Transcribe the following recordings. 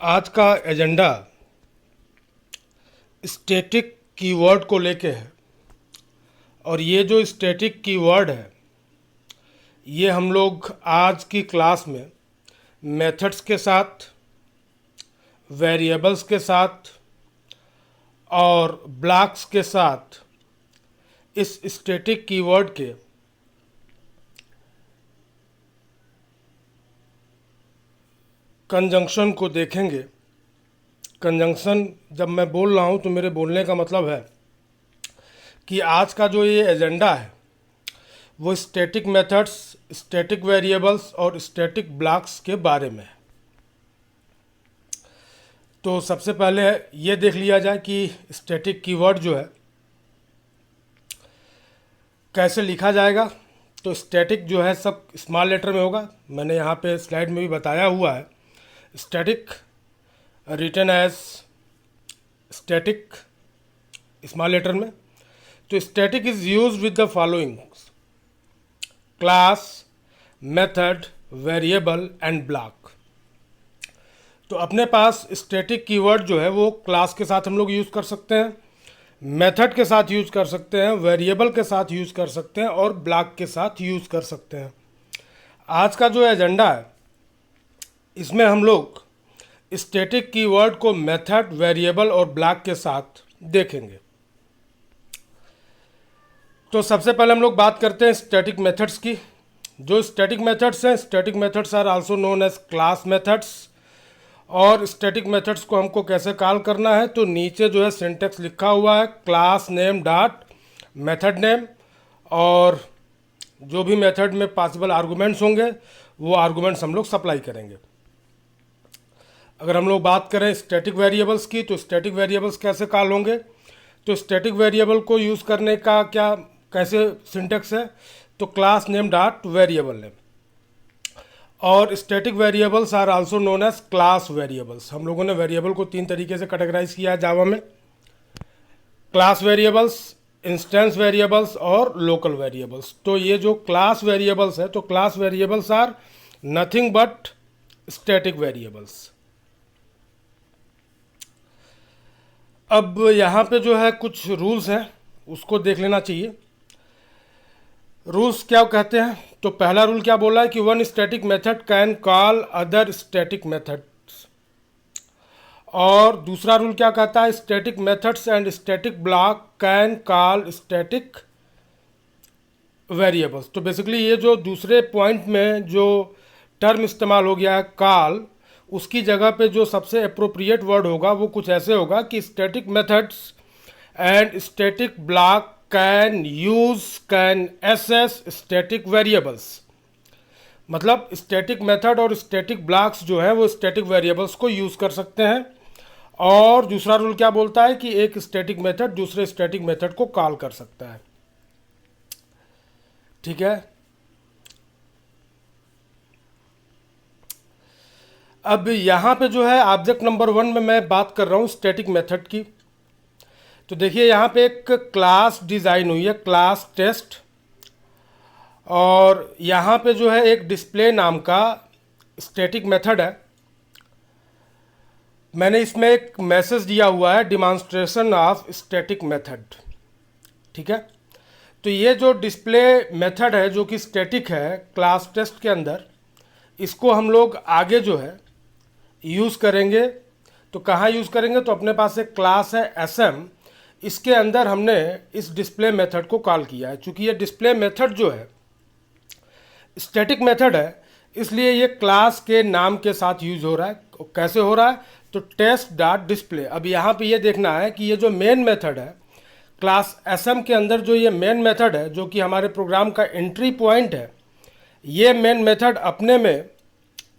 आज का agenda static keyword को लेके है। और ये जो स्टैटिक कीवर्ड है ये हम लोग आज की क्लास में मेथड्स के साथ, वेरिएबल्स के साथ और ब्लॉक्स के साथ इस स्टैटिक कीवर्ड के कंजंक्शन को देखेंगे। कंजंक्शन जब मैं बोल रहा हूँ तो मेरे बोलने का मतलब है कि आज का जो ये एजेंडा है वो स्टैटिक मेथड्स, स्टैटिक वेरिएबल्स और स्टैटिक ब्लॉक्स के बारे में है। तो सबसे पहले ये देख लिया जाए कि स्टैटिक कीवर्ड जो है कैसे लिखा जाएगा। तो स्टैटिक जो है सब स्मॉल लेटर में होगा। मैंने यहाँ पे स्लाइड में भी बताया हुआ है। Static written as static small letter में। तो static is use with the following: class, method, variable and block. तो अपने पास स्टैटिक कीवर्ड जो है वो क्लास के साथ हम लोग यूज़ कर सकते हैं, मेथड के साथ यूज़ कर सकते हैं, वेरिएबल के साथ यूज़ कर सकते हैं और ब्लॉक के साथ यूज़ कर सकते हैं। आज का जो एजेंडा है इसमें हम लोग स्टैटिक कीवर्ड को मेथड, वेरिएबल और ब्लॉक के साथ देखेंगे। तो सबसे पहले हम लोग बात करते हैं स्टैटिक मेथड्स की। जो स्टैटिक मेथड्स हैं, static methods are also known as class methods. और स्टैटिक मेथड्स को हमको कैसे कॉल करना है, तो नीचे जो है सिंटेक्स लिखा हुआ है, class name dot method name, और जो भी मेथड में पॉसिबल आर्गुमेंट्स होंगे वो आर्गुमेंट्स हम लोग सप्लाई करेंगे। अगर हम लोग बात करें स्टैटिक वेरिएबल्स की, तो स्टैटिक वेरिएबल्स कैसे कॉल होंगे, तो स्टैटिक वेरिएबल को यूज़ करने का कैसे सिंटेक्स है, तो class name dot variable name. और static variables are also known as class variables. हम लोगों ने वेरिएबल को तीन तरीके से कैटेगराइज किया है जावा में: क्लास वेरिएबल्स, इंस्टेंस वेरिएबल्स और लोकल वेरिएबल्स। तो ये जो क्लास वेरिएबल्स है, तो class variables are nothing but static variables. अब यहाँ पे जो है कुछ रूल्स हैं उसको देख लेना चाहिए। रूल्स क्या कहते हैं, तो पहला रूल क्या बोला है कि one static method can call other static methods. और दूसरा रूल क्या कहता है, static methods and static block can call static variables. तो बेसिकली ये जो दूसरे पॉइंट में जो टर्म इस्तेमाल हो गया है कॉल, उसकी जगह पे जो सबसे अप्रोप्रिएट वर्ड होगा वो कुछ ऐसे होगा कि static methods and static block can access static variables. मतलब स्टैटिक मेथड और स्टैटिक ब्लॉक्स जो है वो स्टैटिक वेरिएबल्स को यूज़ कर सकते हैं। और दूसरा रूल क्या बोलता है कि एक स्टैटिक मेथड दूसरे स्टैटिक मेथड को कॉल कर सकता है। ठीक है। अब यहाँ पे जो है ऑब्जेक्ट नंबर 1 में मैं बात कर रहा हूँ स्टैटिक मेथड की। तो देखिए यहाँ पे एक क्लास डिज़ाइन हुई है, क्लास टेस्ट। और यहाँ पे जो है एक डिस्प्ले नाम का स्टैटिक मेथड है। मैंने इसमें एक मैसेज दिया हुआ है, डिमॉन्स्ट्रेशन ऑफ स्टैटिक मेथड। ठीक है। तो ये जो डिस्प्ले मेथड है जो कि स्टैटिक है क्लास टेस्ट के अंदर, इसको हम लोग आगे जो है यूज़ करेंगे। तो कहाँ यूज़ करेंगे, तो अपने पास एक क्लास है SM, इसके अंदर हमने इस डिस्प्ले मेथड को कॉल किया है। चूँकि ये डिस्प्ले मेथड जो है स्टैटिक मेथड है, इसलिए ये क्लास के नाम के साथ यूज हो रहा है। कैसे हो रहा है, तो टेस्ट डॉट डिस्प्ले। अब यहाँ पे ये देखना है कि ये जो मेन मेथड है क्लास SM के अंदर, जो ये मेन मेथड है जो कि हमारे प्रोग्राम का एंट्री पॉइंट है, ये मेन मेथड अपने में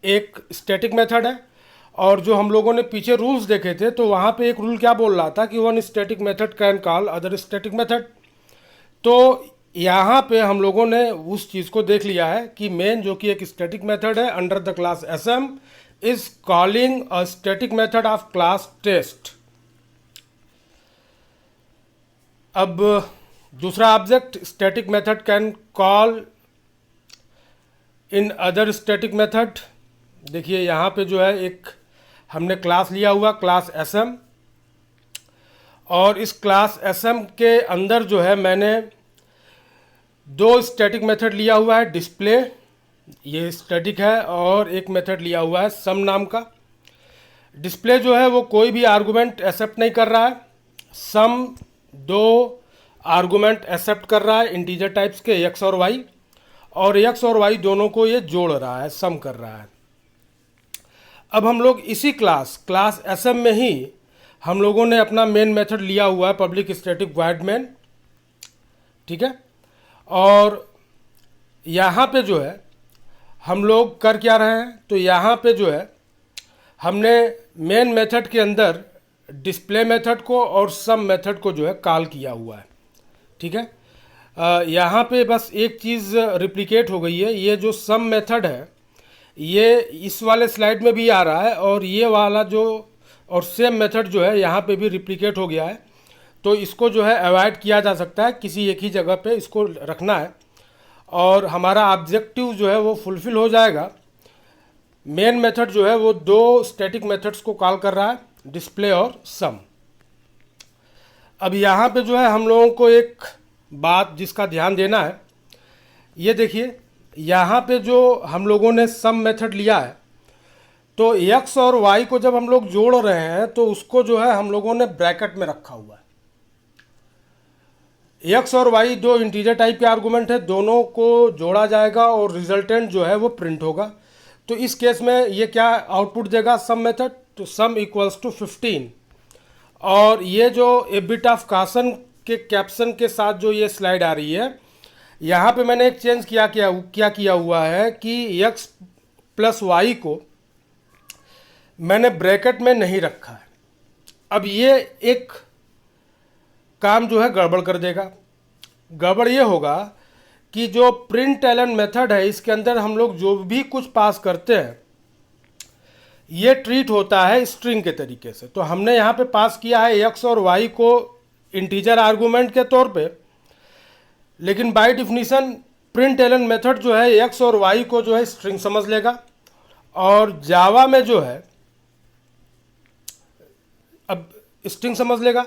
एक स्टैटिक मेथड है। और जो हम लोगों ने पीछे रूल्स देखे थे तो वहाँ पे एक रूल क्या बोल रहा था कि one static method can call other static method. तो यहाँ पे हम लोगों ने उस चीज़ को देख लिया है कि मेन जो कि एक स्टैटिक मेथड है under the class SM is calling a static method of class test. अब दूसरा object static method can call in other static method. देखिए यहाँ पे जो है एक हमने क्लास लिया हुआ क्लास SM, और इस क्लास SM के अंदर जो है मैंने दो स्टैटिक मेथड लिया हुआ है, डिस्प्ले ये स्टैटिक है, और एक मेथड लिया हुआ है सम नाम का। डिस्प्ले जो है वो कोई भी आर्गुमेंट एक्सेप्ट नहीं कर रहा है, सम दो आर्गुमेंट एक्सेप्ट कर रहा है इंटीजर टाइप्स के x और y, और x और y दोनों को ये जोड़ रहा है, सम कर रहा है। अब हम लोग इसी क्लास SM में ही हम लोगों ने अपना मेन मेथड लिया हुआ है पब्लिक स्टैटिक वॉइड मेन, ठीक है। और यहाँ पे जो है हम लोग कर क्या रहे हैं, तो यहाँ पे जो है हमने मेन मेथड के अंदर डिस्प्ले मेथड को और सम मेथड को जो है कॉल किया हुआ है, ठीक है। यहाँ पे बस एक चीज़ रिप्लिकेट हो गई है, ये जो सम मेथड है ये इस वाले स्लाइड में भी आ रहा है, और ये वाला जो और सेम मेथड जो है यहाँ पे भी रिप्लिकेट हो गया है। तो इसको जो है अवॉइड किया जा सकता है, किसी एक ही जगह पे इसको रखना है, और हमारा ऑब्जेक्टिव जो है वो फुलफिल हो जाएगा। मेन मेथड जो है वो दो स्टैटिक मेथड्स को कॉल कर रहा है, डिस्प्ले और सम। अब यहाँ पे जो है हम लोगों को एक बात जिसका ध्यान देना है, ये देखिए यहाँ पे जो हम लोगों ने सम मेथड लिया है, तो x और y को जब हम लोग जोड़ रहे हैं तो उसको जो है हम लोगों ने ब्रैकेट में रखा हुआ है। x और y दो इंटीजर टाइप के आर्गुमेंट है, दोनों को जोड़ा जाएगा और रिजल्टेंट जो है वो प्रिंट होगा। तो इस केस में ये क्या आउटपुट देगा, सम मेथड, तो सम इक्वल्स टू 15। और ये जो ए बिट ऑफ कॉशन के कैप्शन के साथ जो ये स्लाइड आ रही है, यहाँ पे मैंने एक चेंज क्या किया हुआ है कि x प्लस वाई को मैंने ब्रैकेट में नहीं रखा है। अब ये एक काम जो है गड़बड़ कर देगा। गड़बड़ ये होगा कि जो प्रिंट एलन मेथड है इसके अंदर हम लोग जो भी कुछ पास करते हैं ये ट्रीट होता है स्ट्रिंग के तरीके से। तो हमने यहाँ पे पास किया है x और y को इंटीजर आर्गुमेंट के तौर पे, लेकिन by definition print Alan method जो है x और y को जो है स्ट्रिंग समझ लेगा। और जावा में जो है अब स्ट्रिंग समझ लेगा,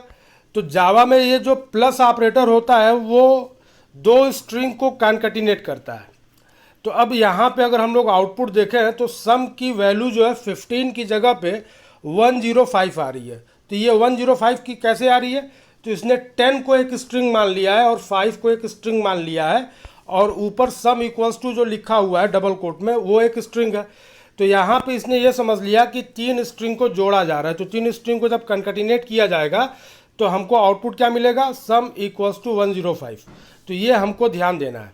तो जावा में ये जो प्लस ऑपरेटर होता है वो दो स्ट्रिंग को कॉन्कैटिनेट करता है। तो अब यहाँ पे अगर हम लोग आउटपुट देखें तो सम की वैल्यू जो है 15 की जगह पे 105 आ रही है। तो ये 105 की कैसे आ रही है, तो इसने 10 को एक स्ट्रिंग मान लिया है और 5 को एक स्ट्रिंग मान लिया है, और ऊपर सम इक्वल्स टू जो लिखा हुआ है डबल कोट में वो एक स्ट्रिंग है। तो यहाँ पे इसने ये समझ लिया कि तीन स्ट्रिंग को जोड़ा जा रहा है। तो तीन स्ट्रिंग को जब कॉन्कैटिनेट किया जाएगा तो हमको आउटपुट क्या मिलेगा, सम इक्वल्स टू 105। तो ये हमको ध्यान देना है,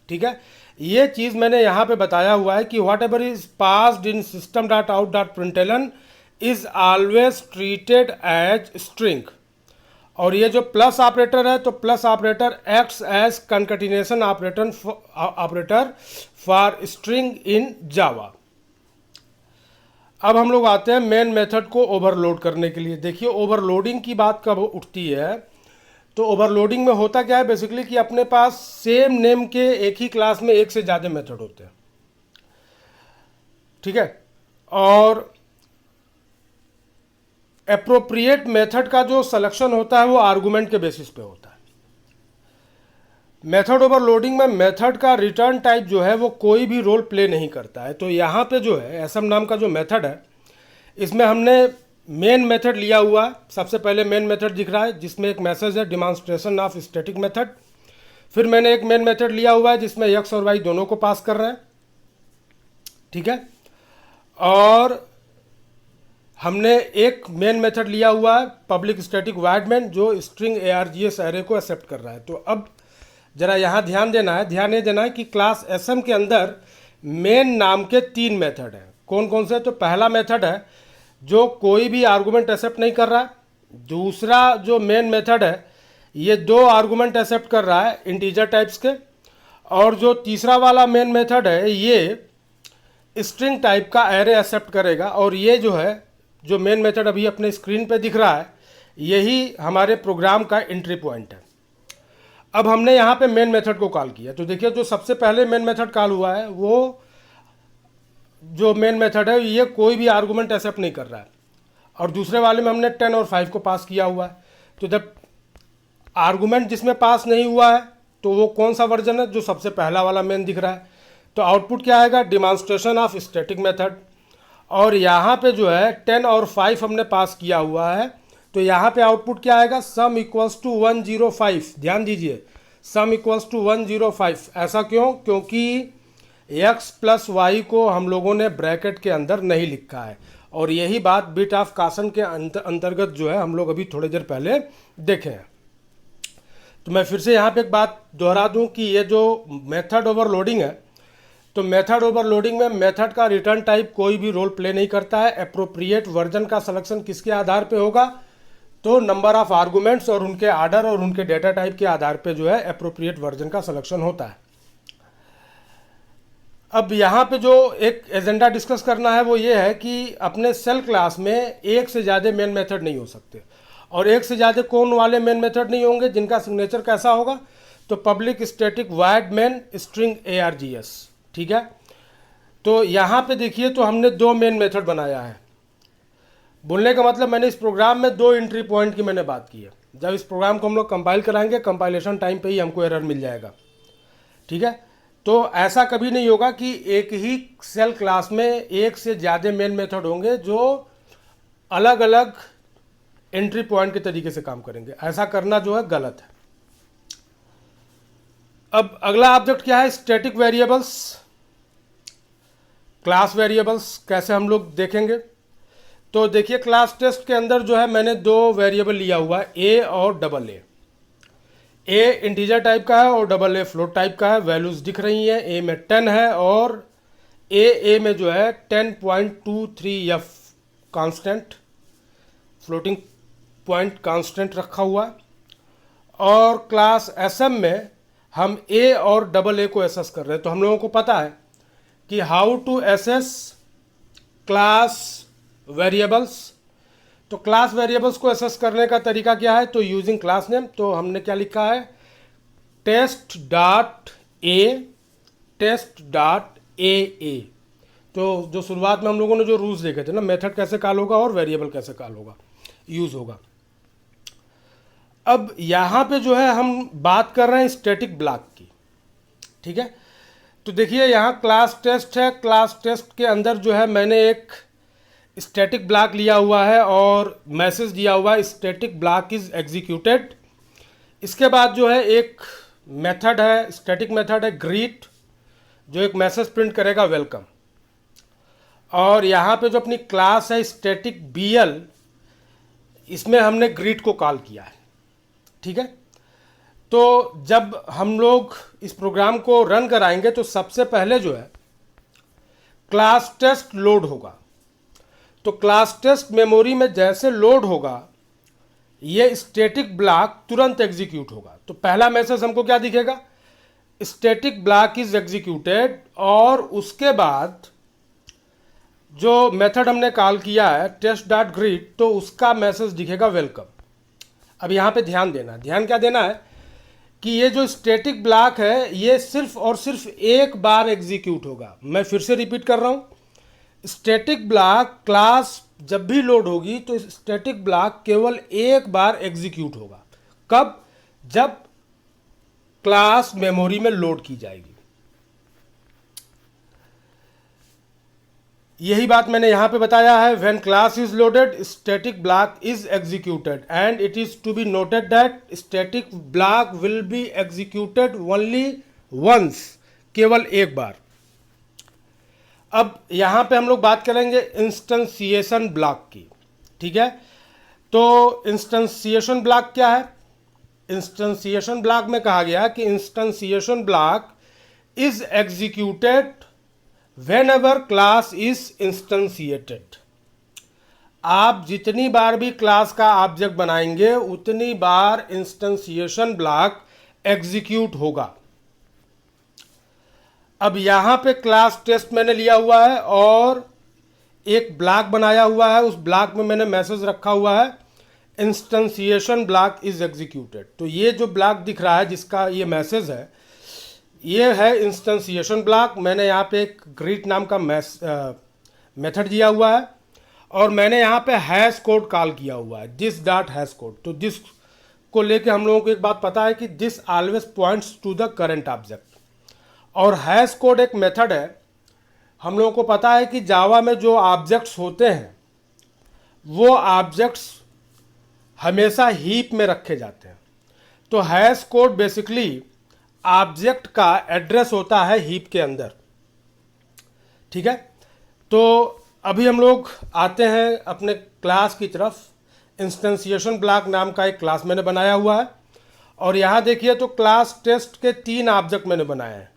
ठीक है। ये चीज़ मैंने यहाँ पे बताया हुआ है कि whatever is passed in system dot out dot println is always treated as string. और ये जो प्लस ऑपरेटर है तो plus operator acts as concatenation operator for string in Java. अब हम लोग आते हैं मेन मेथड को ओवरलोड करने के लिए। देखिए ओवरलोडिंग की बात कब उठती है, तो ओवरलोडिंग में होता क्या है बेसिकली कि अपने पास सेम नेम के एक ही क्लास में एक से ज़्यादा मेथड होते हैं, ठीक है। और एप्रोप्रिएट मेथड का जो सिलेक्शन होता है वो आर्गुमेंट के बेसिस पे होता है। मेथड ओवरलोडिंग में मेथड का रिटर्न टाइप जो है वो कोई भी रोल प्ले नहीं करता है। तो यहाँ पे जो है एसएम नाम का जो मेथड है इसमें हमने मेन मेथड लिया हुआ है। सबसे पहले मेन मेथड दिख रहा है जिसमें एक मैसेज है डिमॉन्स्ट्रेशन ऑफ स्टैटिक मेथड। फिर मैंने एक मेन मेथड लिया हुआ है जिसमें x और y दोनों को पास कर रहे हैं, ठीक है। और हमने एक मेन मेथड लिया हुआ है पब्लिक स्टैटिक वॉइड मेन जो स्ट्रिंग args एरे को एक्सेप्ट कर रहा है। तो अब जरा यहाँ ध्यान ये देना है कि क्लास एसएम के अंदर मेन नाम के तीन मेथड हैं। कौन कौन से, तो पहला मेथड है जो कोई भी आर्गुमेंट एक्सेप्ट नहीं कर रहा है। दूसरा जो मेन मेथड है ये दो आर्गुमेंट एक्सेप्ट कर रहा है इंटीजर टाइप्स के। और जो तीसरा वाला मेन मेथड है ये स्ट्रिंग टाइप का एरे एक्सेप्ट करेगा। और ये जो है जो मेन मेथड अभी अपने स्क्रीन पे दिख रहा है यही हमारे प्रोग्राम का एंट्री पॉइंट है। अब हमने यहाँ पे मेन मेथड को कॉल किया, तो देखिए जो सबसे पहले मेन मेथड कॉल हुआ है वो जो मेन मेथड है ये कोई भी आर्गुमेंट एक्सेप्ट नहीं कर रहा है। और दूसरे वाले में हमने 10 और 5 को पास किया हुआ है। तो जब आर्गुमेंट जिसमें पास नहीं हुआ है तो वो कौन सा वर्जन है, जो सबसे पहला वाला मेन दिख रहा है। तो आउटपुट क्या आएगा, डिमॉन्स्ट्रेशन ऑफ स्टैटिक मेथड। और यहाँ पे जो है 10 और 5 हमने पास किया हुआ है, तो यहाँ पे आउटपुट क्या आएगा, सम इक्वल्स टू 105। ध्यान दीजिए, सम इक्वल्स टू 105। ऐसा क्यों, क्योंकि x प्लस वाई को हम लोगों ने ब्रैकेट के अंदर नहीं लिखा है, और यही बात बिट ऑफ कॉशन के अंतर्गत जो है हम लोग अभी थोड़ी देर पहले देखे हैं। तो मैं फिर से यहाँ पे एक बात दोहरा दूँ कि ये जो मेथड ओवरलोडिंग है, तो मेथड ओवरलोडिंग में मेथड का रिटर्न टाइप कोई भी रोल प्ले नहीं करता है। एप्रोप्रिएट वर्जन का सिलेक्शन किसके आधार पे होगा, तो नंबर ऑफ आर्गुमेंट्स और उनके आर्डर और उनके डेटा टाइप के आधार पे जो है एप्रोप्रिएट वर्जन का सिलेक्शन होता है। अब यहाँ पे जो एक एजेंडा डिस्कस करना है वो ये है कि अपने सेल क्लास में एक से ज़्यादा मेन मेथड नहीं हो सकते, और एक से ज़्यादा कौन वाले मेन मेथड नहीं होंगे, जिनका सिग्नेचर कैसा होगा, तो public static void main string ARGS। ठीक है, तो यहाँ पे देखिए, तो हमने दो मेन मेथड बनाया है। बोलने का मतलब मैंने इस प्रोग्राम में दो एंट्री पॉइंट की मैंने बात की है। जब इस प्रोग्राम को हम लोग कंपाइल कराएंगे, कंपाइलेशन टाइम पे ही हमको एरर मिल जाएगा। ठीक है, तो ऐसा कभी नहीं होगा कि एक ही सेल क्लास में एक से ज़्यादा मेन मेथड होंगे जो अलग अलग एंट्री पॉइंट के तरीके से काम करेंगे। ऐसा करना जो है गलत है। अब अगला ऑब्जेक्ट क्या है, स्टैटिक वेरिएबल्स, क्लास वेरिएबल्स कैसे हम लोग देखेंगे। तो देखिए, क्लास टेस्ट के अंदर जो है मैंने दो वेरिएबल लिया हुआ है, ए और double A. A integer type का है और डबल ए फ्लोट टाइप का है। वैल्यूज दिख रही हैं, ए में 10 है और ए में जो है 10.23 F constant, floating point constant रखा हुआ है। और क्लास SM में हम ए और डबल ए को एसेस कर रहे हैं। तो हम लोगों को पता है कि how to access class variables. तो क्लास वेरिएबल्स को एसेस करने का तरीका क्या है, तो यूजिंग क्लास नेम। तो हमने क्या लिखा है, test dot A, test dot A. तो जो शुरुआत में हम लोगों ने जो रूल्स देखे थे ना, मेथड कैसे कॉल होगा और वेरिएबल कैसे कॉल होगा, यूज होगा। अब यहाँ पे जो है हम बात कर रहे हैं स्टैटिक ब्लॉक की। ठीक है, तो देखिए यहाँ क्लास टेस्ट है। क्लास टेस्ट के अंदर जो है मैंने एक स्टैटिक ब्लॉक लिया हुआ है और मैसेज दिया हुआ है, स्टैटिक ब्लॉक इज एग्जीक्यूटेड। इसके बाद जो है एक मेथड है, स्टैटिक मेथड है ग्रीट, जो एक मैसेज प्रिंट करेगा वेलकम। और यहाँ पे जो अपनी क्लास है स्टैटिक BL, इसमें हमने ग्रीट को कॉल किया है। ठीक है, तो जब हम लोग इस प्रोग्राम को रन कराएंगे तो सबसे पहले जो है क्लास टेस्ट लोड होगा। तो क्लास टेस्ट मेमोरी में जैसे लोड होगा, ये स्टैटिक ब्लॉक तुरंत एग्जीक्यूट होगा। तो पहला मैसेज हमको क्या दिखेगा, स्टैटिक ब्लॉक इज एग्जीक्यूटेड, और उसके बाद जो मेथड हमने कॉल किया है टेस्ट डॉट ग्रीट, तो उसका मैसेज दिखेगा वेलकम। अब यहाँ पे ध्यान देना, ध्यान क्या देना है कि ये जो स्टैटिक ब्लॉक है ये सिर्फ और सिर्फ एक बार एग्जीक्यूट होगा। मैं फिर से रिपीट कर रहा हूँ, स्टैटिक ब्लॉक क्लास जब भी लोड होगी तो स्टैटिक ब्लॉक केवल एक बार एग्जीक्यूट होगा। कब, जब क्लास मेमोरी में लोड की जाएगी। यही बात मैंने यहाँ पे बताया है, when class is loaded static block is executed and it is to be noted that static block will be executed only once, केवल एक बार। अब यहाँ पे हम लोग बात करेंगे इंस्टेंसिएशन ब्लॉक की। ठीक है, तो इंस्टेंसिएशन ब्लॉक क्या है, इंस्टेंसिएशन ब्लॉक में कहा गया कि instantiation block is executed whenever class is instantiated। आप जितनी बार भी क्लास का ऑब्जेक्ट बनाएंगे उतनी बार इंस्टेंसिएशन ब्लॉक एग्जीक्यूट होगा। अब यहाँ पे क्लास टेस्ट मैंने लिया हुआ है और एक ब्लॉक बनाया हुआ है, उस ब्लॉक में मैंने मैसेज रखा हुआ है इंस्टेंसिएशन ब्लॉक इज एग्जीक्यूटेड। तो ये जो ब्लॉक दिख रहा है जिसका ये मैसेज है, ये है इंस्टेंसिएशन ब्लॉक। मैंने यहाँ पे एक ग्रीट नाम का मेथड दिया हुआ है और मैंने यहाँ पे हैश कोड कॉल किया हुआ है, दिस डॉट हैश कोड। तो दिस को लेके हम लोगों को एक बात पता है कि this always points to the current object. और हैश कोड एक मेथड है, हम लोगों को पता है कि जावा में जो ऑब्जेक्ट्स होते हैं वो ऑब्जेक्ट्स हमेशा हीप में रखे जाते हैं। तो हैश कोड बेसिकली ऑब्जेक्ट का एड्रेस होता है हीप के अंदर, ठीक है। तो अभी हम लोग आते हैं अपने क्लास की तरफ। इंस्टेंशिएशन ब्लॉक नाम का एक क्लास मैंने बनाया हुआ है, और यहाँ देखिए तो क्लास टेस्ट के 3 ऑब्जेक्ट मैंने बनाए हैं।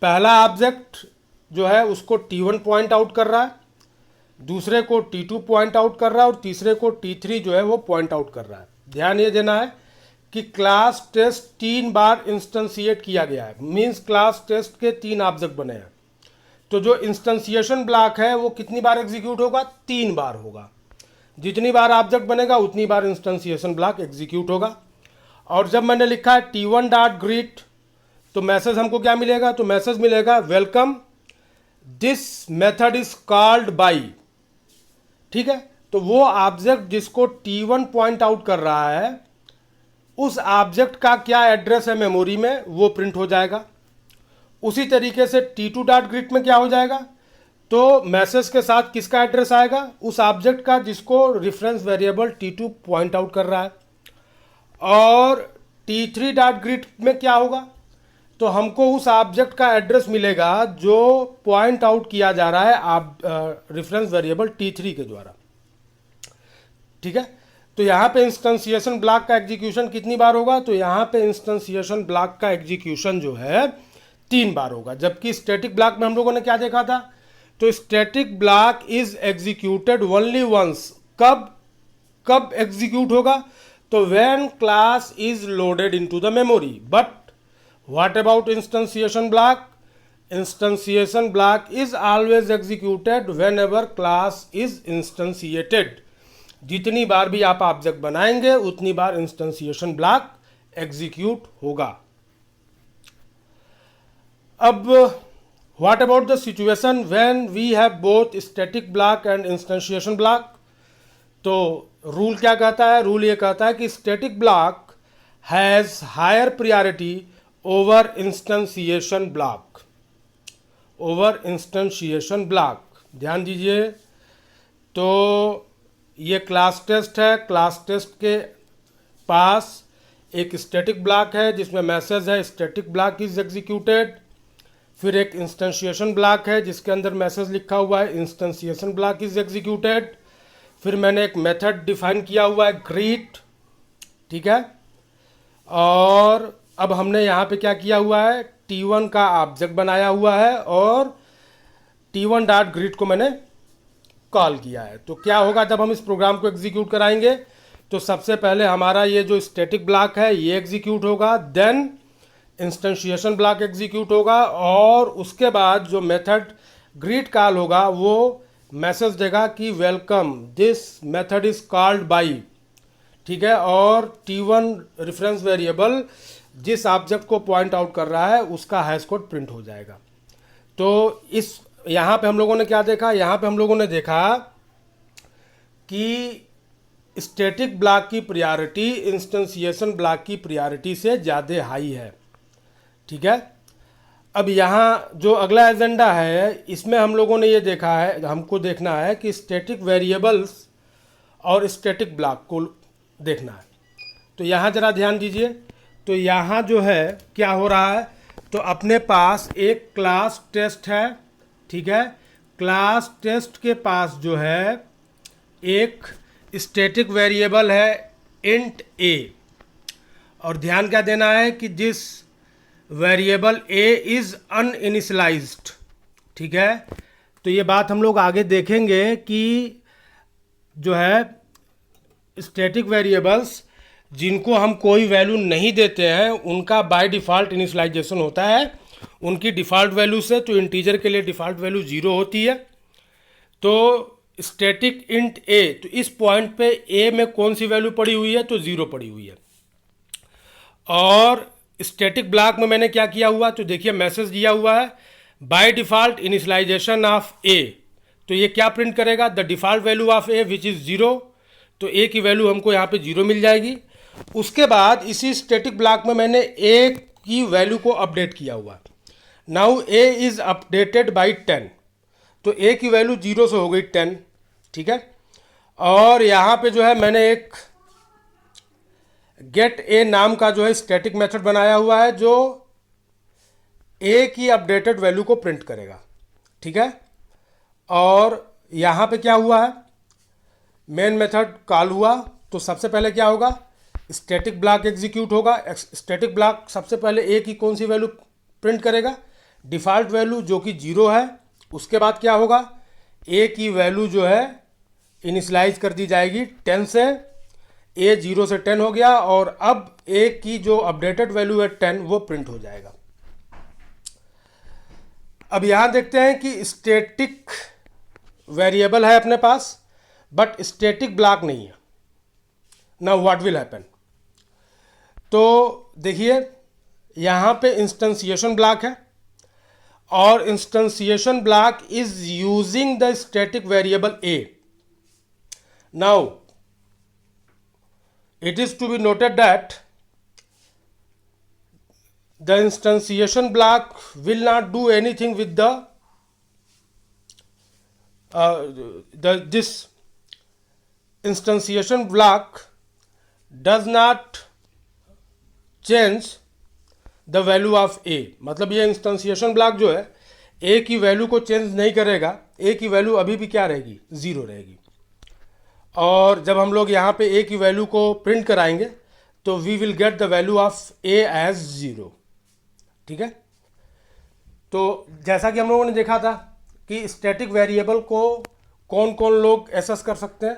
पहला ऑब्जेक्ट जो है उसको T1 पॉइंट आउट कर रहा है, दूसरे को T2 पॉइंट आउट कर रहा है, और तीसरे को T3 जो है वो पॉइंट आउट कर रहा है। ध्यान ये देना है कि क्लास टेस्ट 3 बार इंस्टेंशिएट किया गया है, मीन्स क्लास टेस्ट के 3 ऑब्जेक्ट बने हैं। तो जो इंस्टेंशिएशन ब्लॉक है वो कितनी बार एग्जीक्यूट होगा? 3 बार होगा। जितनी बार ऑब्जेक्ट बनेगा उतनी बार इंस्टेंशिएशन ब्लॉक एग्जीक्यूट होगा। और जब मैंने लिखा है T1 डॉट ग्रीट, तो मैसेज हमको क्या मिलेगा? तो मैसेज मिलेगा welcome, this method is called by, ठीक है। तो वो ऑब्जेक्ट जिसको T1 पॉइंट आउट कर रहा है उस ऑब्जेक्ट का क्या एड्रेस है मेमोरी में वो प्रिंट हो जाएगा। उसी तरीके से T2 डॉट ग्रीट में क्या हो जाएगा? तो मैसेज के साथ किसका एड्रेस आएगा? उस ऑब्जेक्ट का जिसको reference variable T2 point out कर रहा है। और T3 डॉट ग्रीट में क्या होगा? तो हमको उस ऑब्जेक्ट का एड्रेस मिलेगा जो पॉइंट आउट किया जा रहा है आप रेफरेंस वेरिएबल T3 के द्वारा, ठीक है। तो यहाँ पे इंस्टेंशिएशन ब्लॉक का एग्जीक्यूशन कितनी बार होगा? तो यहाँ पे इंस्टेंशिएशन ब्लॉक का एग्जीक्यूशन जो है 3 बार होगा। जबकि स्टैटिक ब्लॉक में हम लोगों ने क्या देखा था? तो static block is executed only once. कब एग्जीक्यूट होगा? तो when class is loaded into the memory. But what about instantiation block? Instantiation block is always executed whenever class is instantiated. जितनी बार भी आप ऑब्जेक्ट बनाएंगे उतनी बार इंस्टेंशिएशन ब्लॉक एग्जीक्यूट होगा। अब what about the situation when we have both static block and instantiation block? तो rule क्या कहता है? रूल ये कहता है कि static block has higher priority over instantiation block, over instantiation block. ध्यान दीजिए, तो ये क्लास टेस्ट है। क्लास टेस्ट के पास एक स्टैटिक ब्लॉक है जिसमें मैसेज है स्टैटिक ब्लॉक इज एग्जीक्यूटेड। फिर एक इंस्टेंशिएशन ब्लॉक है जिसके अंदर मैसेज लिखा हुआ है इंस्टेंशिएशन ब्लॉक इज एग्जीक्यूटेड। फिर मैंने एक मेथड डिफाइन किया हुआ है ग्रीट, ठीक है। और अब हमने यहाँ पे क्या किया हुआ है? T1 का ऑब्जेक्ट बनाया हुआ है और T1 डॉट ग्रीट को मैंने कॉल किया है। तो क्या होगा जब हम इस प्रोग्राम को एग्जीक्यूट कराएंगे? तो सबसे पहले हमारा ये जो स्टैटिक ब्लॉक है ये एग्जीक्यूट होगा, देन इंस्टेंशिएशन ब्लॉक एग्जीक्यूट होगा, और उसके बाद जो मेथड ग्रीट कॉल होगा वो मैसेज देगा कि welcome, this method is called by, ठीक है। और T1 रेफरेंस वेरिएबल जिस ऑब्जेक्ट को पॉइंट आउट कर रहा है उसका हैश कोड प्रिंट हो जाएगा। तो इस यहाँ पे हम लोगों ने क्या देखा? यहाँ पे हम लोगों ने देखा कि स्टैटिक ब्लॉक की प्रायोरिटी इंस्टेंशिएशन ब्लॉक की प्रायोरिटी से ज़्यादा हाई है, ठीक है। अब यहाँ जो अगला एजेंडा है इसमें हम लोगों ने ये देखा है, हमको देखना है कि स्टैटिक वेरिएबल्स और स्टैटिक ब्लॉक को देखना है। तो यहाँ ज़रा ध्यान दीजिए, तो यहाँ जो है क्या हो रहा है? तो अपने पास एक क्लास टेस्ट है, ठीक है। क्लास टेस्ट के पास जो है एक स्टैटिक वेरिएबल है इंट a, और ध्यान क्या देना है कि दिस वेरिएबल a इज अनइनिशियलाइज्ड, ठीक है। तो ये बात हम लोग आगे देखेंगे कि जो है स्टैटिक वेरिएबल्स जिनको हम कोई वैल्यू नहीं देते हैं उनका बाय डिफ़ॉल्ट इनिशियलाइजेशन होता है उनकी डिफ़ॉल्ट वैल्यू से। तो इंटीजर के लिए डिफ़ॉल्ट वैल्यू 0 होती है। तो स्टैटिक इंट a, तो इस पॉइंट पे a में कौन सी वैल्यू पड़ी हुई है? तो 0 पड़ी हुई है। और स्टैटिक ब्लॉक में मैंने क्या किया हुआ? तो देखिए मैसेज दिया हुआ है by default initialization of a, तो ये क्या प्रिंट करेगा, the default value of A which is 0, तो ए की वैल्यू हमको यहाँ पे 0 मिल जाएगी। उसके बाद इसी स्टैटिक ब्लॉक में मैंने ए की वैल्यू को अपडेट किया हुआ। Now A is updated by 10, तो ए की वैल्यू 0 से हो गई 10, ठीक है। और यहाँ पे जो है मैंने एक गेट ए नाम का जो है स्टैटिक मेथड बनाया हुआ है जो ए की अपडेटेड वैल्यू को प्रिंट करेगा, ठीक है। और यहाँ पे क्या हुआ है, मेन मेथड कॉल हुआ, तो सबसे पहले क्या होगा, स्टैटिक ब्लॉक एग्जीक्यूट होगा। स्टैटिक ब्लॉक सबसे पहले ए की कौन सी वैल्यू प्रिंट करेगा, डिफ़ॉल्ट वैल्यू जो कि 0 है। उसके बाद क्या होगा, ए की वैल्यू जो है इनिशलाइज कर दी जाएगी 10 से, ए 0 से 10 हो गया, और अब ए की जो अपडेटेड वैल्यू है 10 वो प्रिंट हो जाएगा। अब यहां देखते हैं कि स्टैटिक वेरिएबल है अपने पास बट स्टैटिक ब्लॉक नहीं है। नाउ व्हाट विल हैपन, तो देखिए यहां पे इंस्टेंसिएशन ब्लॉक है और instantiation block is using the static variable A. Now it is to be noted that the instantiation block will not do anything with this instantiation block does not change the value of a। मतलब ये इंस्टेंसिएशन block जो है a की value को change नहीं करेगा, a की value अभी भी क्या रहेगी, 0 रहेगी। और जब हम लोग यहाँ पे a की वैल्यू को प्रिंट कराएंगे तो we will get the value of a as 0, ठीक है। तो जैसा कि हम लोगों ने देखा था कि स्टैटिक वेरिएबल को कौन कौन लोग एसेस कर सकते हैं,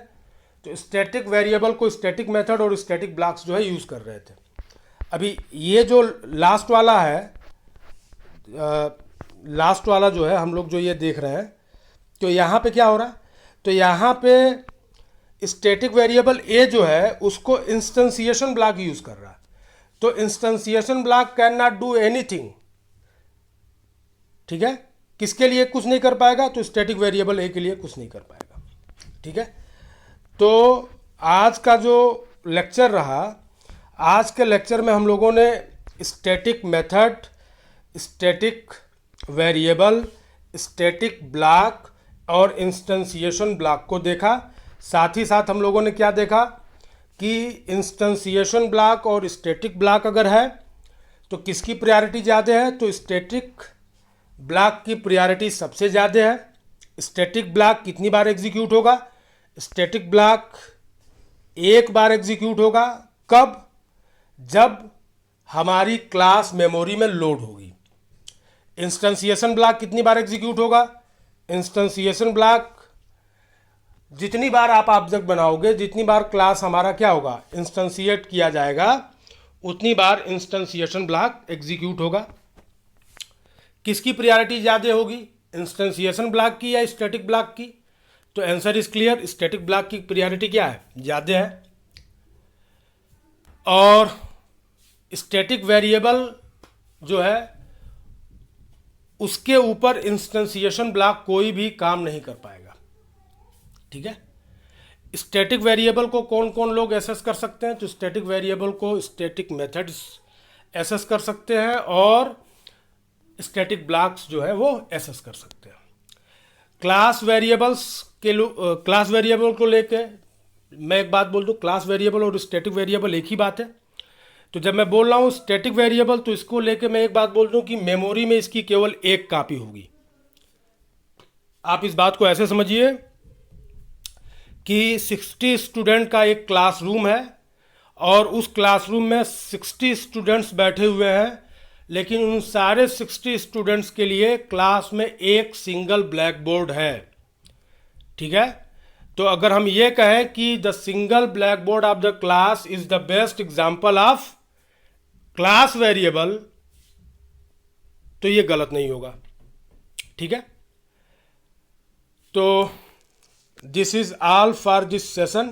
तो स्टैटिक वेरिएबल को स्टैटिक मेथड और स्टैटिक ब्लॉक्स जो है यूज़ कर रहे थे। अभी ये जो लास्ट वाला है, लास्ट वाला जो है हम लोग जो ये देख रहे हैं, तो यहाँ पे क्या हो रहा है, तो यहाँ पे स्टैटिक वेरिएबल ए जो है उसको इंस्टेंसिएशन ब्लॉक यूज कर रहा है। तो instantiation block can not do anything, ठीक है। किसके लिए कुछ नहीं कर पाएगा, तो स्टैटिक वेरिएबल ए के लिए कुछ नहीं कर पाएगा, ठीक है। तो आज का जो लेक्चर रहा, आज के लेक्चर में हम लोगों ने static method, static variable, static block और इंस्टेंसिएशन ब्लॉक को देखा। साथ ही साथ हम लोगों ने क्या देखा कि इंस्टेंसिएशन ब्लॉक और स्टैटिक ब्लॉक अगर है तो किसकी प्रायोरिटी ज़्यादा है, तो स्टैटिक ब्लॉक की प्रायोरिटी सबसे ज़्यादा है। स्टैटिक ब्लॉक कितनी बार एग्जीक्यूट होगा, स्टैटिक ब्लॉक एक बार एग्जीक्यूट होगा। कब, जब हमारी क्लास मेमोरी में लोड होगी। इंस्टेंसिएशन ब्लॉक कितनी बार एग्जीक्यूट होगा, इंस्टेंसिएशन ब्लॉक जितनी बार आप ऑब्जेक्ट बनाओगे, जितनी बार क्लास हमारा क्या होगा, इंस्टेंशिएट किया जाएगा, उतनी बार इंस्टेंसिएशन ब्लॉक एग्जीक्यूट होगा। किसकी प्रायोरिटी ज़्यादा होगी, इंस्टेंसिएशन ब्लॉक की या स्टैटिक ब्लॉक की, तो answer is clear, static block की प्रायोरिटी क्या है, ज़्यादा है। और स्टैटिक वेरिएबल जो है उसके ऊपर इंस्टेंसिएशन ब्लॉक कोई भी काम नहीं कर पाएगा, ठीक है। स्टैटिक वेरिएबल को कौन कौन लोग एसेस कर सकते हैं, तो स्टैटिक वेरिएबल को स्टैटिक मेथड्स एसेस कर सकते हैं और स्टैटिक ब्लॉक्स जो है वो एसेस कर सकते हैं। क्लास वेरिएबल्स के क्लास वेरिएबल को लेके मैं एक बात बोल दूं, क्लास वेरिएबल और स्टैटिक वेरिएबल एक ही बात है। तो जब मैं बोल रहा हूँ स्टैटिक वेरिएबल, तो इसको लेके मैं एक बात बोल दूं कि मेमोरी में इसकी केवल एक कॉपी होगी। आप इस बात को ऐसे समझिए कि 60 स्टूडेंट का एक क्लासरूम है और उस क्लासरूम में 60 स्टूडेंट्स बैठे हुए हैं, लेकिन उन सारे 60 स्टूडेंट्स के लिए क्लास में एक सिंगल ब्लैक बोर्ड है, ठीक है। तो अगर हम ये कहें कि the single black board of the class is the best example of class variable, तो ये गलत नहीं होगा, ठीक है। तो this is all for this session.